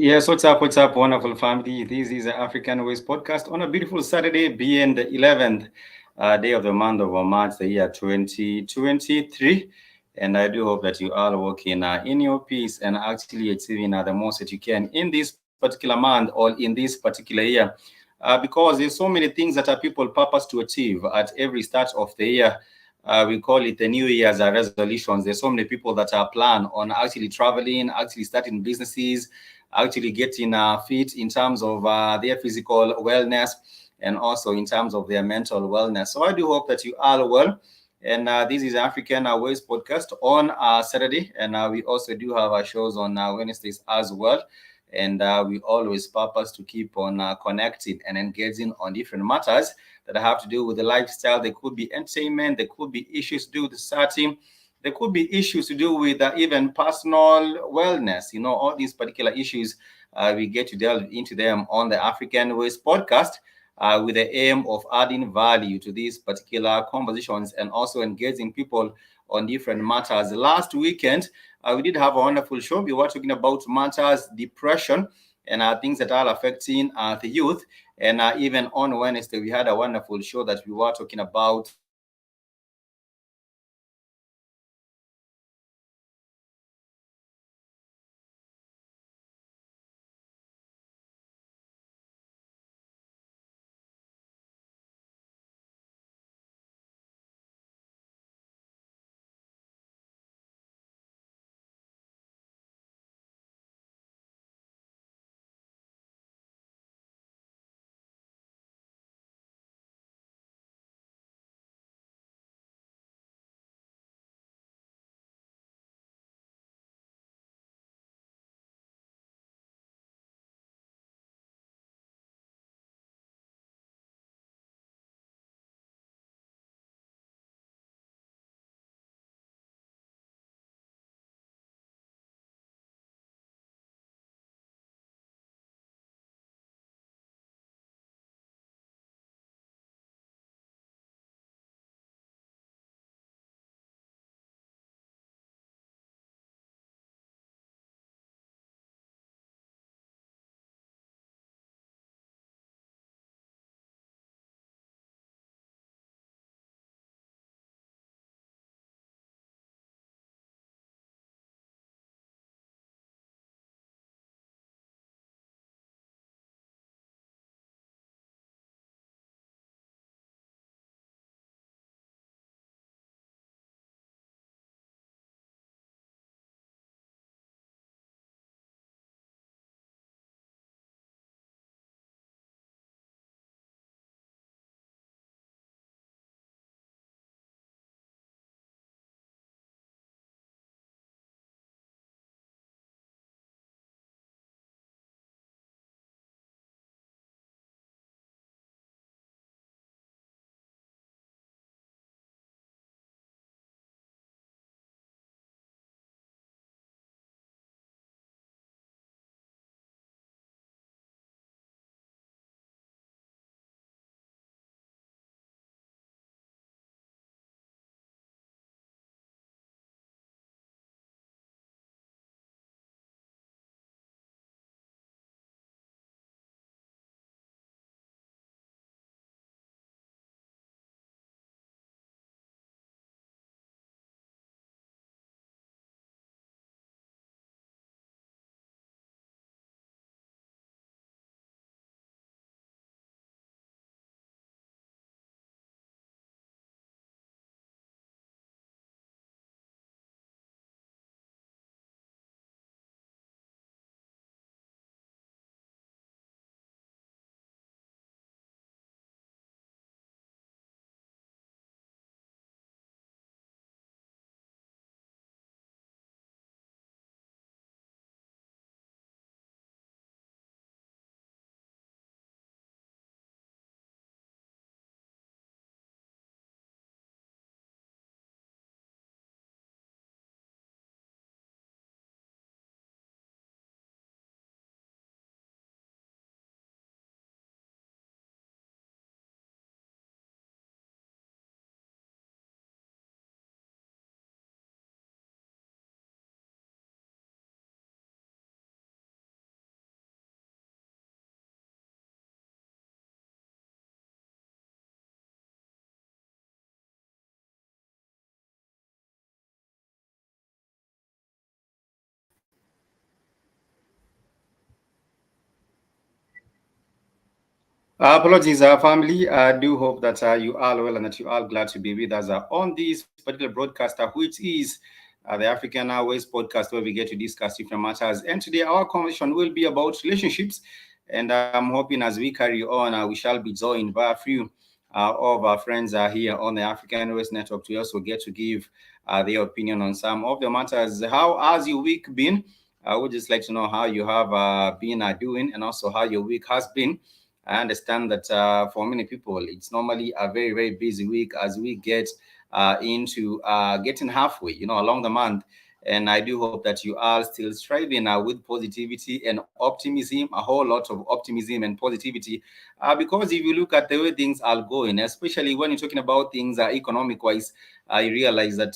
Yes, what's up, wonderful family? This is the African Ways podcast on a beautiful Saturday, being the 11th day of the month of March, the year 2023. And I do hope that you are working in your peace and actually achieving the most that you can in this particular month or in this particular year. Because there's so many things that people purpose to achieve at every start of the year. We call it the New Year's resolutions. There's so many people that are plan on actually traveling, actually starting businesses, actually getting fit in terms of their physical wellness and also in terms of their mental wellness. So I do hope that you are well. And this is African Ways podcast on Saturday, and we also do have our shows on Wednesdays as well. And we always purpose to keep on connecting and engaging on different matters that have to do with the lifestyle. There could be entertainment, there could be issues to do with the starting, there could be issues to do with even personal wellness. All these particular issues, we get to delve into them on the African Ways podcast with the aim of adding value to these particular conversations and also engaging people on different matters. Last weekend, we did have a wonderful show. We were talking about matters, depression, and things that are affecting the youth. And even on Wednesday, we had a wonderful show that we were talking about mental wellness. And Apologies, family. I do hope that you are well and that you are glad to be with us on this particular broadcast, which is the African Airways podcast, where we get to discuss different matters. And today, our conversation will be about relationships. And I'm hoping as we carry on, we shall be joined by a few of our friends here on the African Airways network to also get to give their opinion on some of the matters. How has your week been? I would just like to know how you have been doing and also how your week has been. I understand that for many people, it's normally a very, very busy week as we get into getting halfway, along the month. And I do hope that you are still striving with positivity and optimism, a whole lot of optimism and positivity. Because if you look at the way things are going, especially when you're talking about things economic wise, I realize that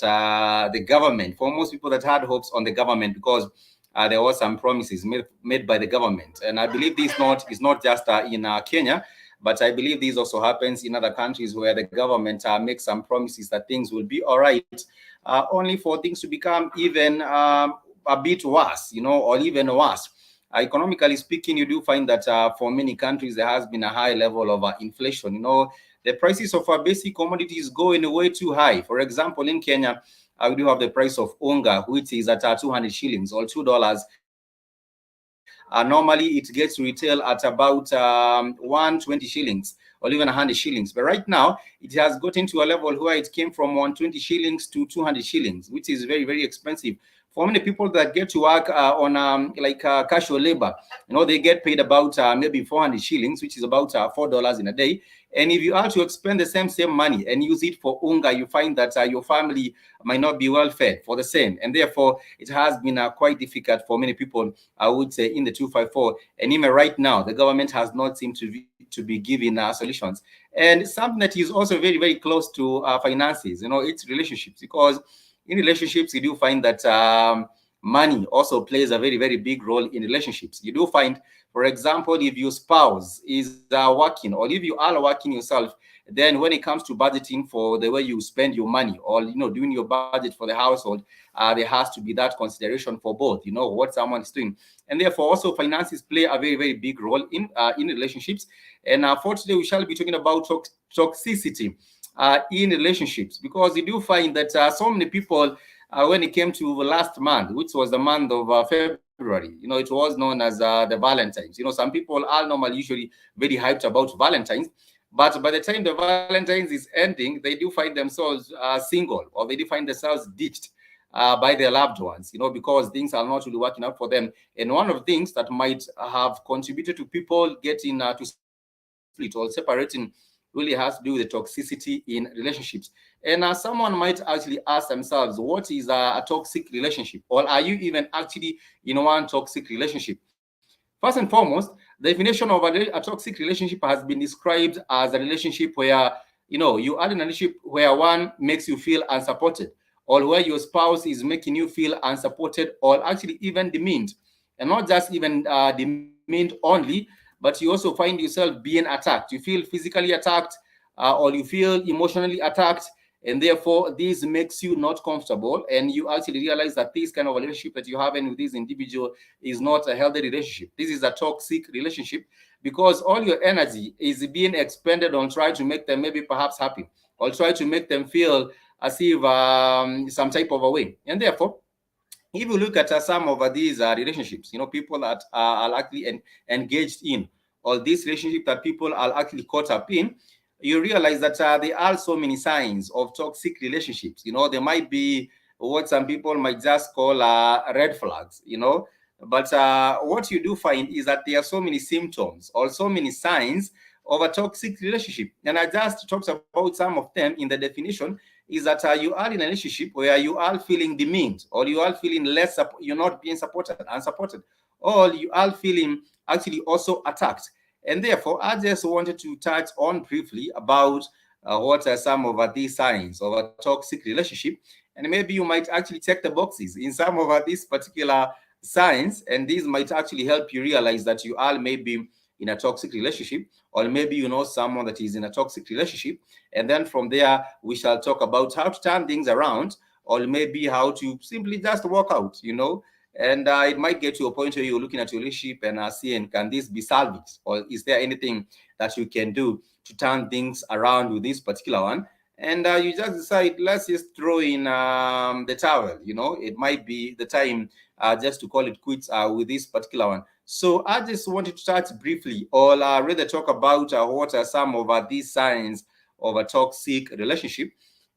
the government, for most people that had hopes on the government, because there were some promises made by the government, and I believe this not is not just in Kenya, but I believe this also happens in other countries where the government makes some promises that things will be all right, only for things to become even a bit worse, or even worse. Economically speaking, you do find that for many countries there has been a high level of inflation. The prices of basic commodities going way too high. For example, in Kenya, we do have the price of unga, which is at 200 shillings or $2. Normally, it gets to retail at about 120 shillings or even 100 shillings. But right now, it has gotten to a level where it came from 120 shillings to 200 shillings, which is very, very expensive. For many people that get to work on like casual labor, they get paid about maybe 400 shillings, which is about $4 in a day. And if you are to expend the same money and use it for unga, you find that your family might not be well fed for the same. And therefore, it has been quite difficult for many people, I would say, in the 254. And even right now, the government has not seemed to be giving solutions. And something that is also very, very close to finances, it's relationships. Because in relationships, you do find that money also plays a very, very big role in relationships. You do find, for example, if your spouse is working, or if you are working yourself, then when it comes to budgeting for the way you spend your money, or doing your budget for the household, there has to be that consideration for both. What someone is doing, and therefore also finances play a very, very big role in relationships. And for today, we shall be talking about toxicity in relationships, because you do find that so many people, when it came to last month, which was the month of February, it was known as the Valentines. Some people are normally usually very hyped about Valentines, but by the time the Valentines is ending, they do find themselves single, or they do find themselves ditched by their loved ones, because things are not really working out for them. And one of the things that might have contributed to people getting to split or separating really has to do with the toxicity in relationships. And someone might actually ask themselves, what is a toxic relationship? Or are you even actually in one toxic relationship? First and foremost, the definition of a toxic relationship has been described as a relationship where, you are in a relationship where one makes you feel unsupported, or where your spouse is making you feel unsupported or actually even demeaned. And not just even demeaned only, but you also find yourself being attacked. You feel physically attacked, or you feel emotionally attacked, and therefore this makes you not comfortable, and you actually realize that this kind of relationship that you have with this individual is not a healthy relationship. This is a toxic relationship, because all your energy is being expended on trying to make them maybe perhaps happy, or try to make them feel as if some type of a way. And therefore, if you look at some of these relationships, people that are actually engaged in, or this relationship that people are actually caught up in, you realize that there are so many signs of toxic relationships. There might be what some people might just call red flags. But what you do find is that there are so many symptoms or so many signs of a toxic relationship. And I just talked about some of them in the definition, is that you are in a relationship where you are feeling demeaned, or you are feeling you're not being supported, unsupported, or you are feeling actually also attacked. And therefore, I just wanted to touch on briefly about what are some of these signs of a toxic relationship. And maybe you might actually check the boxes in some of these particular signs, and these might actually help you realize that you are maybe in a toxic relationship, or maybe you know someone that is in a toxic relationship. And then from there, we shall talk about how to turn things around, or maybe how to simply just walk out, And it might get to a point where you're looking at your relationship and seeing, can this be salvaged? Or is there anything that you can do to turn things around with this particular one? And you just decide, let's just throw in the towel. It might be the time just to call it quits with this particular one. So I just wanted to touch briefly, or rather talk about what are some of these signs of a toxic relationship.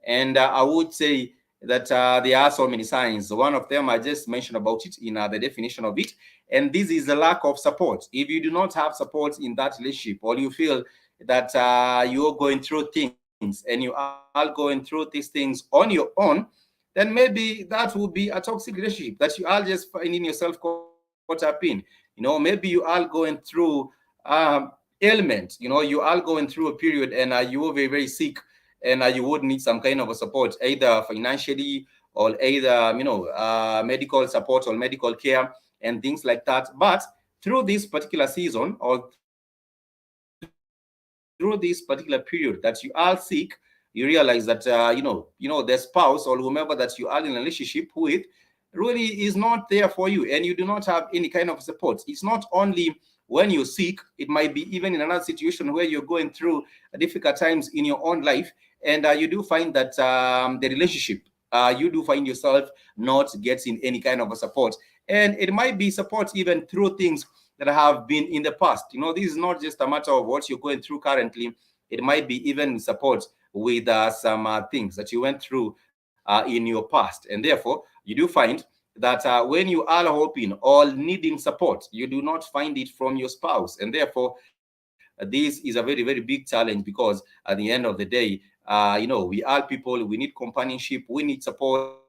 And I would say that there are so many signs. One of them, I just mentioned about it in the definition of it. And this is the lack of support. If you do not have support in that relationship, or you feel that you're going through things and you are going through these things on your own, then maybe that will be a toxic relationship that you are just finding yourself caught up in. Maybe you are going through ailment. You are going through a period and you are very, very sick, and you would need some kind of a support, either financially or either medical support or medical care and things like that. But through this particular season, or through this particular period that you are sick, you realize that the spouse or whomever that you are in a relationship with really is not there for you, and you do not have any kind of support. It's not only when you're sick, it might be even in another situation where you're going through difficult times in your own life, and you do find that the relationship, you do find yourself not getting any kind of a support. And it might be support even through things that have been in the past. This is not just a matter of what you're going through currently. It might be even support with some things that you went through in your past. And therefore, you do find that when you are hoping or needing support, you do not find it from your spouse. And therefore, this is a very, very big challenge, because at the end of the day, we are people, we need companionship, we need support.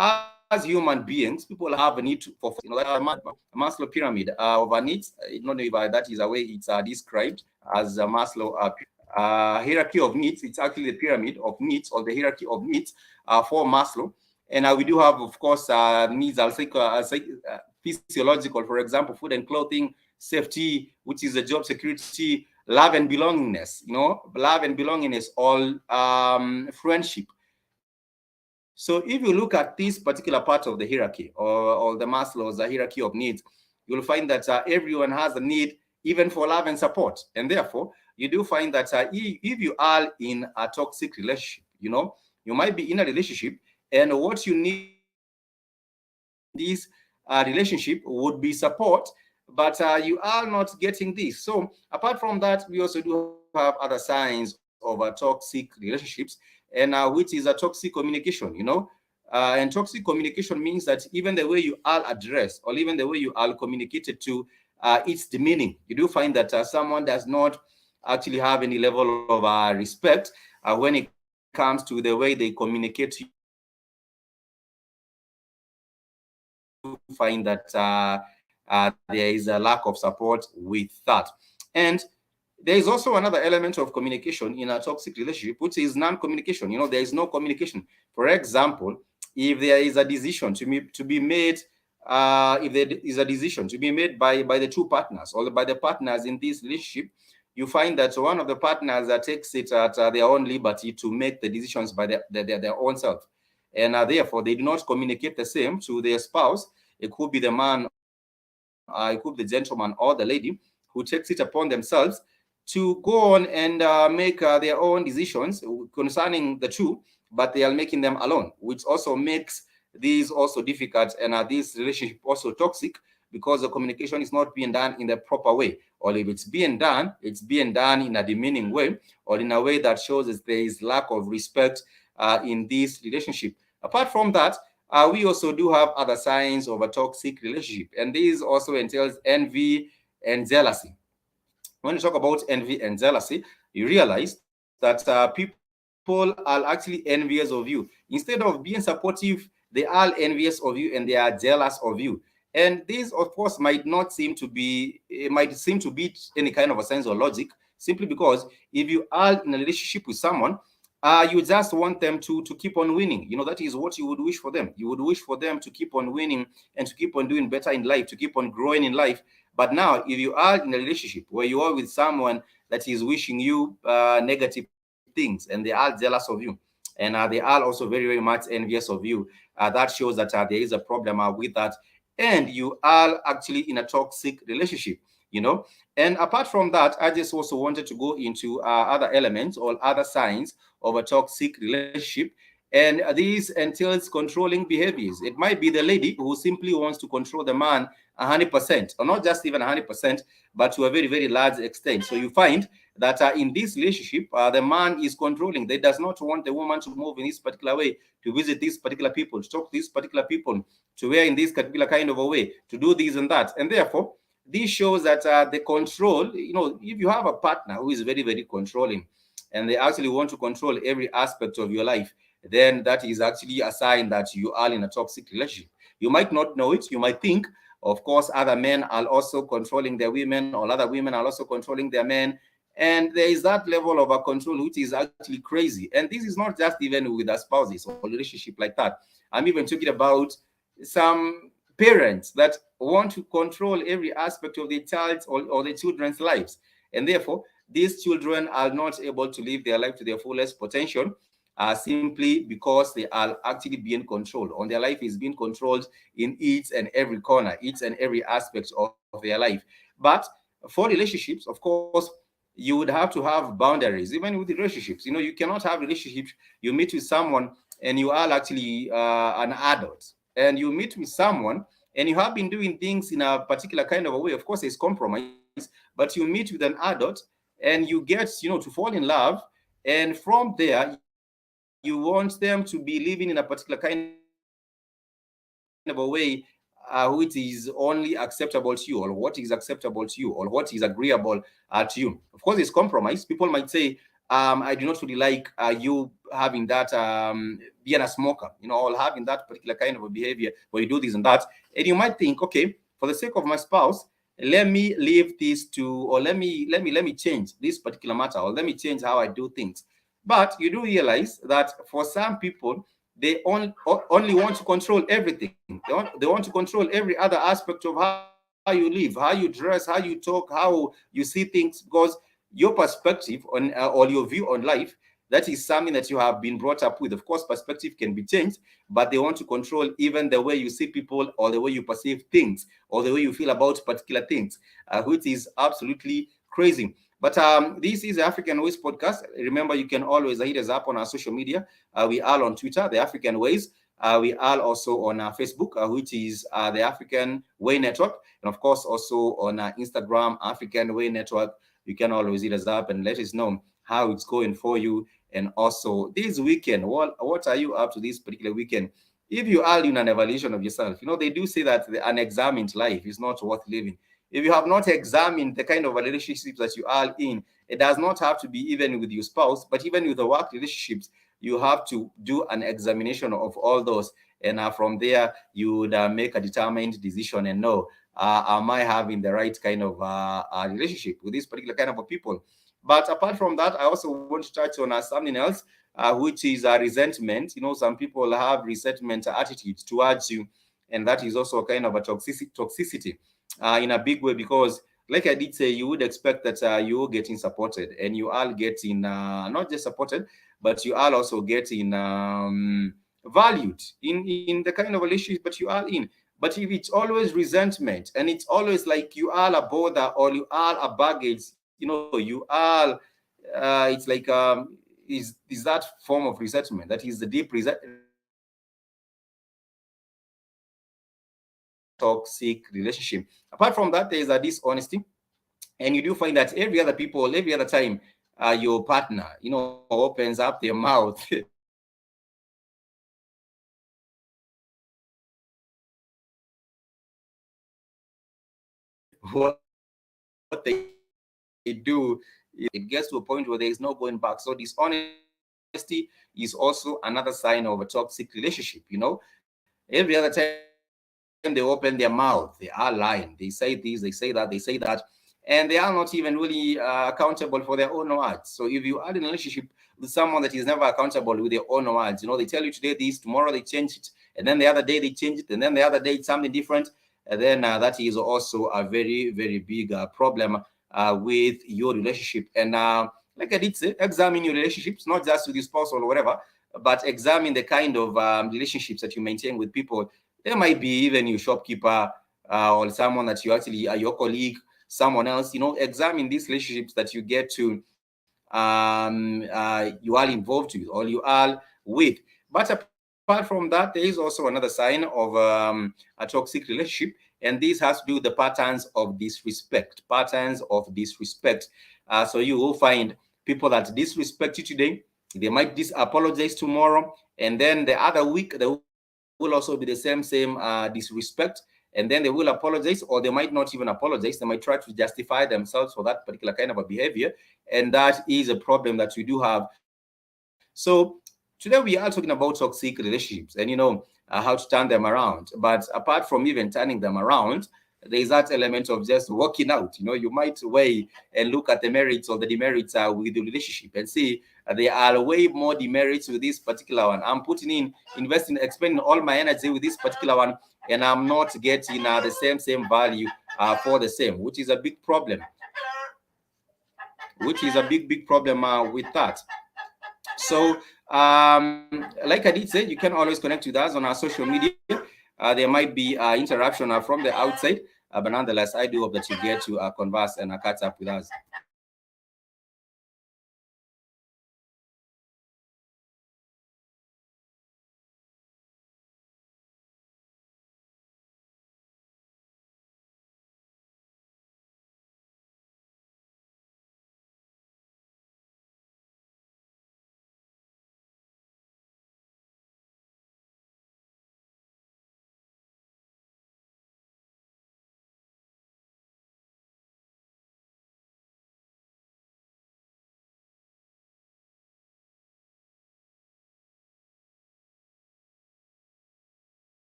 And therefore, as human beings, people have a need for, that Maslow pyramid of needs. I don't know if that is a way it's described as a Maslow hierarchy of needs. It's actually the pyramid of needs, or the hierarchy of needs for Maslow. And we do have, of course, needs, I'll say, physiological, for example, food and clothing, safety, which is the job security, love and belongingness, love and belongingness, all friendship. So if you look at this particular part of the hierarchy, or the Maslow's hierarchy of needs, you'll find that everyone has a need even for love and support. And therefore, you do find that if you are in a toxic relationship, you might be in a relationship, and what you need in this relationship would be support, but you are not getting this. So apart from that, we also do have other signs of toxic relationships, and which is a toxic communication. And toxic communication means that even the way you are addressed, or even the way you are communicated to, it's demeaning. You do find that someone does not actually have any level of respect when it comes to the way they communicate to you. And therefore, you do find that there is a lack of support with that. And there is also another element of communication in a toxic relationship, which is non-communication. There is no communication. For example, if there is a decision to be made, if there is a decision to be made by the two partners, or by the partners in this relationship, you find that one of the partners takes it at their own liberty to make the decisions by their own self. And therefore, they do not communicate the same to their spouse. It could be the man, it could be the gentleman or the lady, who takes it upon themselves to go on and make their own decisions concerning the two, but they are making them alone, which also makes these also difficult, and this relationship also toxic, because the communication is not being done in the proper way. Or if it's being done in a demeaning way, or in a way that shows that there is lack of respect in this relationship. Apart from that, we also do have other signs of a toxic relationship, and this also entails envy and jealousy. When you talk about envy and jealousy, you realize that people are actually envious of you. Instead of being supportive, they are envious of you, and they are jealous of you. And this, of course, might not seem to be, it might seem to be any kind of a sense or logic, simply because if you are in a relationship with someone, you just want them to keep on winning. That is what you would wish for them. You would wish for them to keep on winning and to keep on doing better in life, to keep on growing in life. But now, if you are in a relationship where you are with someone that is wishing you negative things, and they are jealous of you, and they are also very, very much envious of you, that shows that there is a problem with that, and you are actually in a toxic relationship. you know and apart from that, I just also wanted to go into other elements or other signs of a toxic relationship. And this entails controlling behaviors. It might be the lady who simply wants to control the man 100%, or not just even 100%, but to a very, very large extent. So you find that in this relationship, the man is controlling. They does not want the woman to move in this particular way, to visit these particular people, to talk to these particular people, to wear in this particular kind of a way, to do this and that. And therefore, this shows that the control, if you have a partner who is very, very controlling, and they actually want to control every aspect of your life, then that is actually a sign that you are in a toxic relationship. You might not know it. You might think, of course, other men are also controlling their women, or other women are also controlling their men. And there is that level of a control which is actually crazy. And this is not just even with our spouses or relationship like that. I'm even talking about some parents that want to control every aspect of their child's or their children's lives. And therefore, these children are not able to live their life to their fullest potential, simply because they are actually being controlled, or their life is being controlled in each and every corner, each and every aspect of their life. But for relationships, of course, you would have to have boundaries, even with relationships. You cannot have relationships. You meet with someone and you are actually an adult, and you meet with someone and you have been doing things in a particular kind of a way. Of course, there's compromise, but you meet with an adult and you get, to fall in love. And from there, you want them to be living in a particular kind of a way, which is only acceptable to you, or what is acceptable to you, or what is agreeable to you. Of course, it's compromise. People might say, I do not really like you having that, being a smoker, or having that particular kind of a behavior where you do this and that. And you might think, okay, for the sake of my spouse, let me leave this to, or let me change this particular matter, or let me change how I do things. But you do realize that for some people, they only want to control everything. They want to control every other aspect of how you live, how you dress, how you talk, how you see things, because your perspective or your view on life, that is something that you have been brought up with. Of course, perspective can be changed, but they want to control even the way you see people, or the way you perceive things, or the way you feel about particular things, which is absolutely crazy. But this is the African Ways podcast. Remember, you can always hit us up on our social media. We are on Twitter, the African Ways. We are also on Facebook, which is the African Way Network. And of course, also on Instagram, African Way Network. You can always hit us up and let us know how it's going for you. And also, this weekend, what are you up to this particular weekend? If you are in an evaluation of yourself, they do say that the unexamined life is not worth living. If you have not examined the kind of relationships that you are in, it does not have to be even with your spouse, but even with the work relationships, you have to do an examination of all those. And from there, you would make a determined decision and know, am I having the right kind of relationship with this particular kind of people? But apart from that, I also want to touch on something else, which is resentment. Some people have resentment attitudes towards you, and that is also a kind of a toxicity in a big way, because like I did say, you would expect that you're getting supported, and you are getting not just supported, but you are also getting valued in the kind of relationship that you are in. But if it's always resentment, and it's always like you are a bother, or you are a baggage, you are it's like is that form of resentment, that is the deep resentment, that is a toxic relationship. Apart from that, there is a dishonesty. And you do find that every other time your partner opens up their mouth about what they do, it gets to a point where there is no going back. So dishonesty is also another sign of a toxic relationship. Every other time they open their mouth, they are lying. They say this, they say that, they say that. And and they are not even really accountable for their own words. So if you are in a relationship with someone that is never accountable with their own words, they tell you today this, tomorrow they change it, and then the other day they change it, and then the other day it's something different, and then that is also a very, very big problem with your relationship. And like I did say, examine your relationships, not just with your spouse or whatever, but examine the kind of relationships that you maintain with people. There might be even your shopkeeper or someone that you actually are your colleague, someone else. Examine these relationships that you get to you are involved with or you are with. But apart from that, there is also another sign of a toxic relationship, and this has to do with the patterns of disrespect. Patterns of disrespect. So you will find people that disrespect you today. They might apologize tomorrow, and then the other week there will also be the same disrespect, and then they will apologize, or they might not even apologize. They might try to justify themselves for that particular kind of a behavior, and that is a problem that we do have. So today we are talking about toxic relationships, and how to turn them around. But apart from even turning them around, there is that element of just working out. You might weigh and look at the merits or the demerits with the relationship and see there are way more demerits with this particular one. I'm putting in, investing, expending all my energy with this particular one, and I'm not getting the same value for the same, which is a big problem. Which is a big problem with that. So, like I did say, you can always connect with us on our social media. There might be interaction from the outside, but nonetheless, I do hope that you get to converse and catch up with us.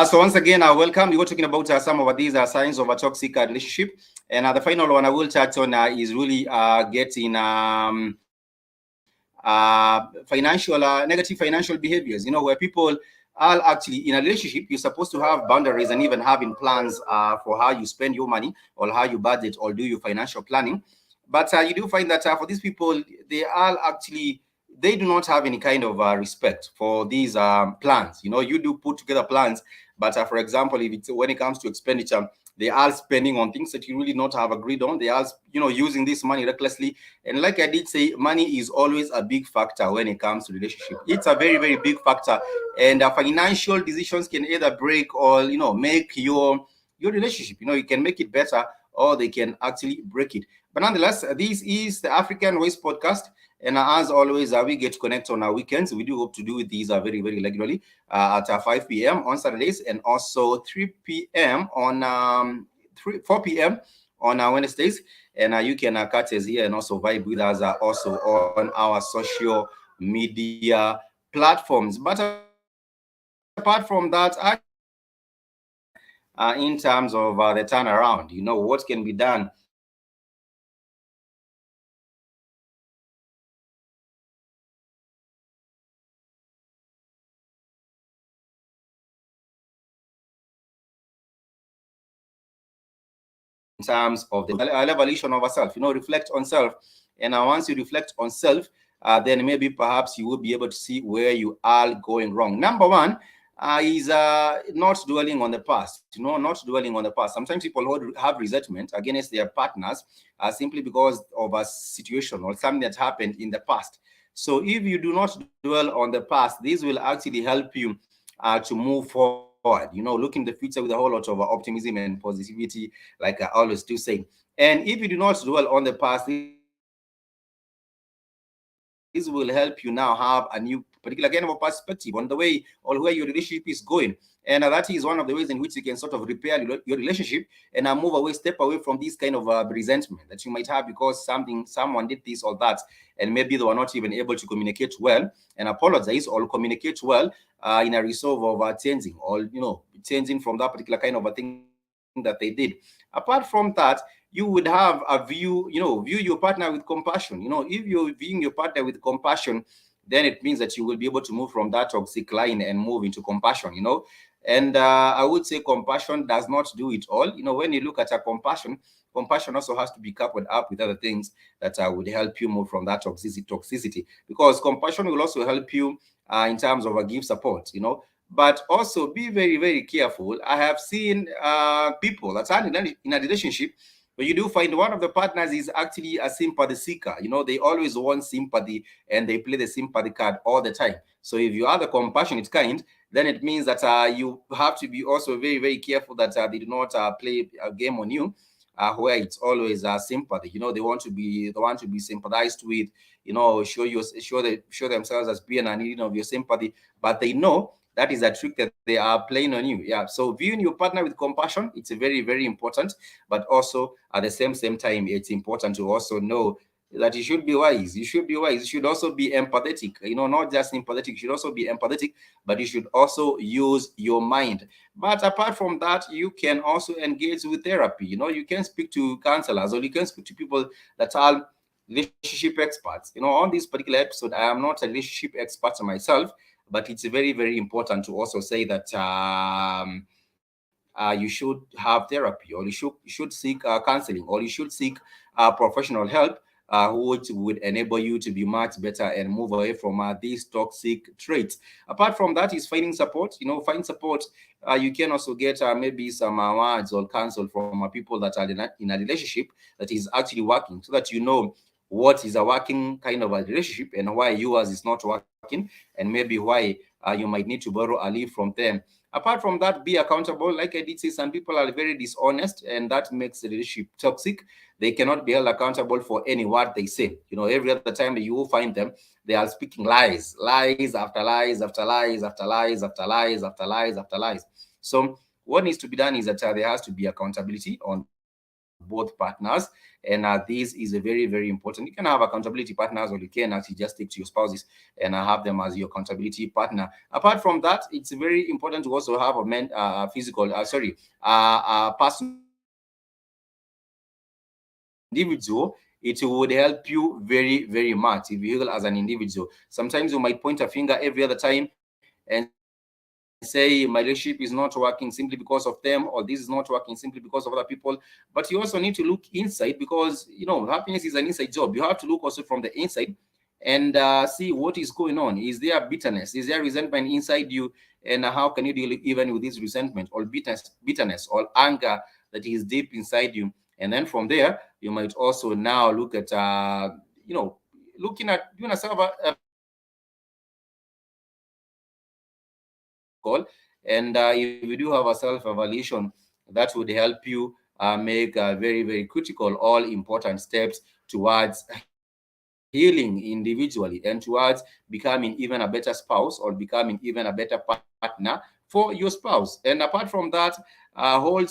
So once again, welcome. We were talking about some of these signs of a toxic relationship, and the final one I will touch on is really getting financial negative financial behaviors. Where people are actually in a relationship. You're supposed to have boundaries and even having plans for how you spend your money or how you budget or do your financial planning. But you do find that for these people, they do not have any kind of respect for these plans. You do put together plans, but for example, if it's when it comes to expenditure, they are spending on things that you really not have agreed on. They are, using this money recklessly. And like I did say, money is always a big factor when it comes to relationship. It's a very, very big factor. And financial decisions can either break or, make your relationship. You can make it better or they can actually break it. But nonetheless, this is the African Ways podcast. And as always, we get to connect on our weekends. We do hope to do these very, very regularly at 5 p.m. on Saturdays and also 3 p.m. on 4 p.m. on Wednesdays. And you can catch us here and also vibe with us also on our social media platforms. But apart from that, I just want to touch on in terms of the turnaround, what can be done in terms of the evaluation of ourselves, reflect on self. And once you reflect on self, then maybe perhaps you will be able to see where you are going wrong. Number one, is not dwelling on the past, not dwelling on the past. Sometimes people have resentment against their partners simply because of a situation or something that happened in the past. So if you do not dwell on the past, this will actually help you to move forward, look in the future with a whole lot of optimism and positivity, like I always do say. And if you do not dwell on the past, this will help you now have a new particular kind of a perspective on the way or where your relationship is going. And that is one of the ways in which you can sort of repair your relationship and move away, step away from this kind of resentment that you might have because someone did this or that, and maybe they were not even able to communicate well and apologize or communicate well in a resolve of changing or changing from that particular kind of a thing that they did. Apart from that, you would have a view your partner with compassion. If you're viewing your partner with compassion, then it means that you will be able to move from that toxic line and move into compassion. And I would say compassion does not do it all. When you look at a compassion also has to be coupled up with other things that would help you move from that toxicity, because compassion will also help you in terms of a give support. But also be very, very careful. I have seen people that are in a relationship, but you do find one of the partners is actually a sympathy seeker. They always want sympathy and they play the sympathy card all the time. So if you are the compassionate kind, then it means that you have to be also very, very careful that they do not play a game on you where it's always sympathy. They want to be sympathized with. Show themselves as being a needing of your sympathy, but they know that is a trick that they are playing on you. Yeah. So viewing your partner with compassion, it's very, very important. But also at the same time, it's important to also know that you should be wise. You should be wise. You should also be empathetic. Not just sympathetic. You should also be empathetic, but you should also use your mind. But apart from that, you can also engage with therapy. You can speak to counselors or you can speak to people that are relationship experts. On this particular episode, I am not a relationship expert myself, but it's very, very important to also say that you should have therapy, or you should seek counseling, or you should seek professional help, which would enable you to be much better and move away from these toxic traits. Apart from that is finding support. Find support. You can also get maybe some words or counsel from people that are in a relationship that is actually working, so that what is a working kind of a relationship and why yours is not working, and maybe why you might need to borrow a leave from them. Apart from that, be accountable. Like I did say, some people are very dishonest, and that makes the relationship toxic. They cannot be held accountable for any word they say. Every other time that you will find them, they are speaking lies after lies after lies after lies after lies after lies after lies. So what needs to be done is that there has to be accountability on both partners, and this is a very, very important. You can have accountability partners, or you can actually just stick to your spouses and have them as your accountability partner. Apart from that, it's very important to also have a personal individual. It would help you very, very much if you heal as an individual. Sometimes you might point a finger every other time and say my relationship is not working simply because of them, or this is not working simply because of other people. But you also need to look inside, because happiness is an inside job. You have to look also from the inside and see what is going on. Is there bitterness? Is there resentment inside you? And how can you deal even with this resentment or bitterness or anger that is deep inside you? And then from there, you might also now look at looking at doing a self-evaluation, that is what we call. And if you do have a self-evaluation, that would help you make very, very critical, all important steps towards healing individually and towards becoming even a better spouse, or becoming even a better partner for your spouse. And apart from that, hold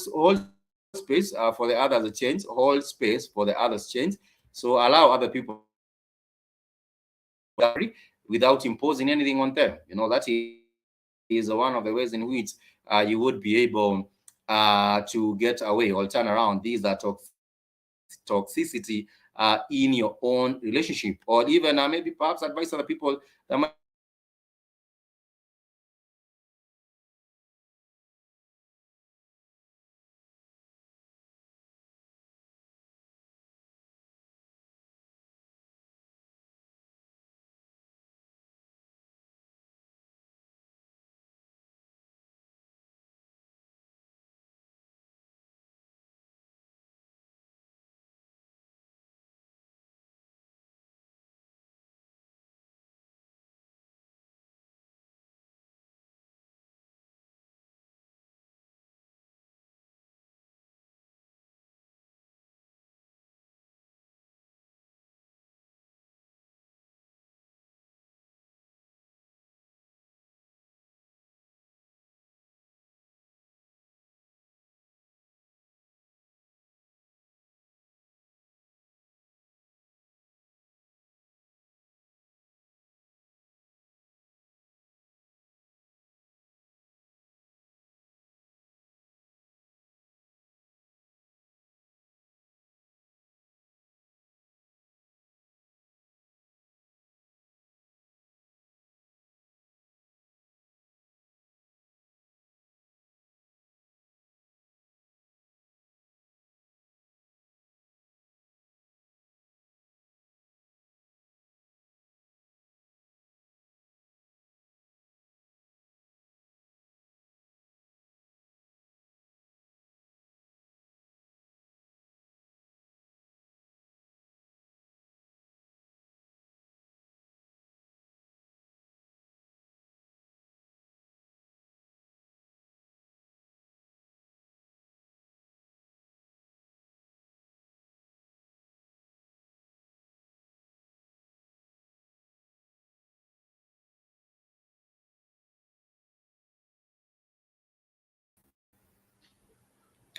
space for the others to change, hold space for the others change. So allow other people to change without imposing anything on them. That is one of the ways in which you would be able to get away or turn around these toxicity in your own relationship, or even maybe perhaps advise other people that might be going through the same situation as you. So this is very, very important. Apart from that,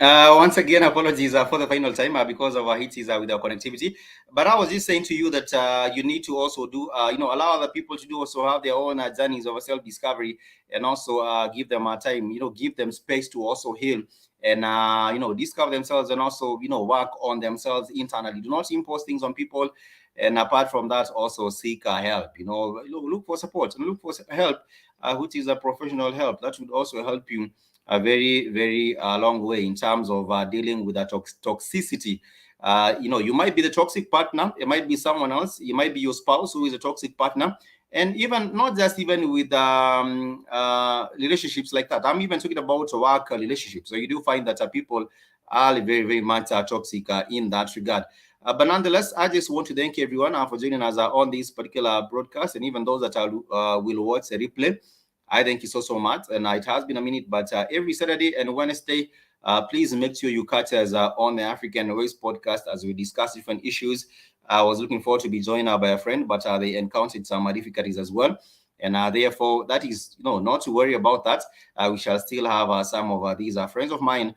Once again, apologies for the final time because of our hits with our connectivity. But I was just saying to you that you need to also do, allow other people to do also have their own journeys of self-discovery, and also give them time, give them space to also heal and, discover themselves, and also, work on themselves internally. Do not impose things on people. And apart from that, also seek help, look for support and look for help, which is a professional help. That would also help you a very, very long way in terms of dealing with that toxicity. You might be the toxic partner, it might be someone else, it might be your spouse who is a toxic partner. And even not just even with relationships like that. I'm even talking about work relationships. So you do find that people are very, very much toxic in that regard. But nonetheless, I just want to thank everyone for joining us on this particular broadcast, and even those that will watch a replay. I thank you so much. And it has been a minute, but every Saturday and Wednesday, please make sure you catch us on the African Race podcast as we discuss different issues. I was looking forward to be joined by a friend, but they encountered some difficulties as well. And therefore, that is, not to worry about that. We shall still have some of these friends of mine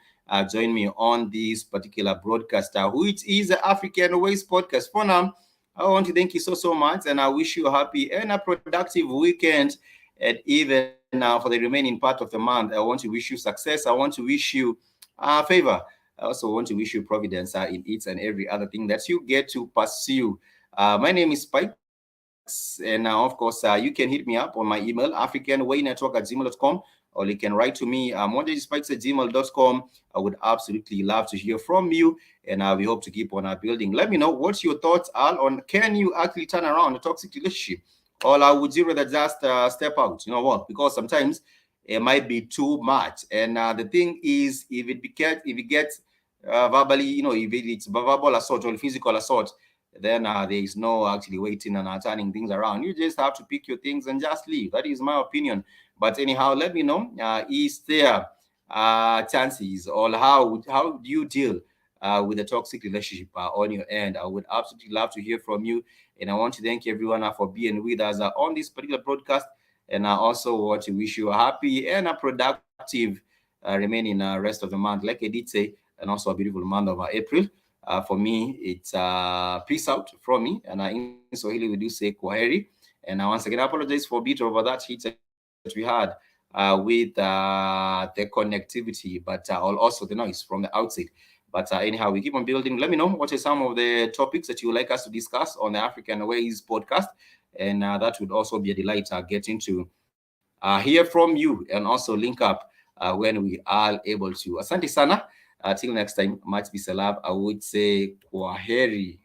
join me on this particular broadcast, which is the African Ways podcast. For now, I want to thank you so much, and I wish you a happy and a productive weekend. And even for the remaining part of the month, I want to wish you success. I want to wish you favor. I also want to wish you providence in each and every other thing that you get to pursue. My name is Spikes, and of course, you can hit me up on my email, africanwaynetwork@gmail.com, or you can write to me, monjspikes@gmail.com. I would absolutely love to hear from you, and we hope to keep on building. Let me know what your thoughts are on, can you actually turn around a toxic relationship? Or would you rather just step out? You know what? Because sometimes it might be too much. And the thing is, if it gets verbally, if it's verbal assault or physical assault, then there is no actually waiting and turning things around. You just have to pick your things and just leave. That is my opinion. But anyhow, let me know. Is there chances, or how do you deal with a toxic relationship on your end? I would absolutely love to hear from you. And I want to thank everyone for being with us on this particular broadcast. And I also want to wish you a happy and a productive remaining rest of the month, like I did say, and also a beautiful month of April. For me, it's peace out from me. And in Swahili, we do say kwaheri. And once again, I apologize for a bit over that heat that we had with the connectivity, but also the noise from the outside. But anyhow, we keep on building. Let me know what are some of the topics that you would like us to discuss on the African Ways podcast. And that would also be a delight getting to hear from you and also link up when we are able to. Asante sana. Till next time, much peace and love. I would say kwaheri.